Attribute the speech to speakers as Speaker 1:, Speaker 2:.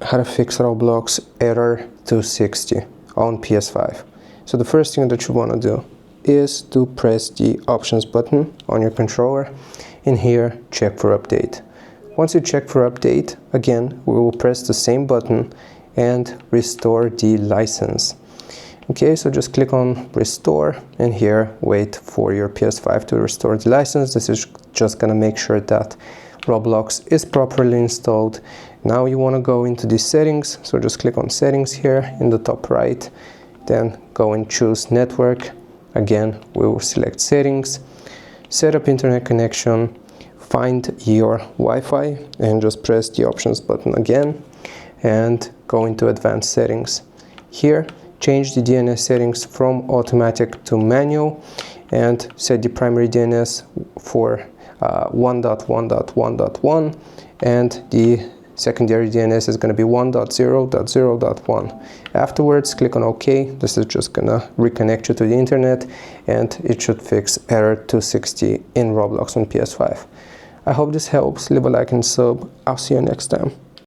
Speaker 1: how to fix Roblox error 260 on PS5. So the first thing that you want to do is to press the options button on your controller, and here check for update. Once you check for update, again we will press the same button and restore the license. Okay, so just click on restore, and here wait for your PS5 to restore the license. This is just gonna make sure that Roblox is properly installed. Now you want to go into the settings, so just click on settings here in the top right, then go and choose network. Again we will select settings, set up internet connection, find your Wi-Fi and just press the options button again and go into advanced settings. Here change the DNS settings from automatic to manual and set the primary DNS for 1.1.1.1 and the secondary DNS is going to be 1.0.0.1. Afterwards click on OK. This is just gonna reconnect you to the internet and it should fix error 260 in Roblox on PS5. I hope this helps. Leave a like and sub. I'll see you next time.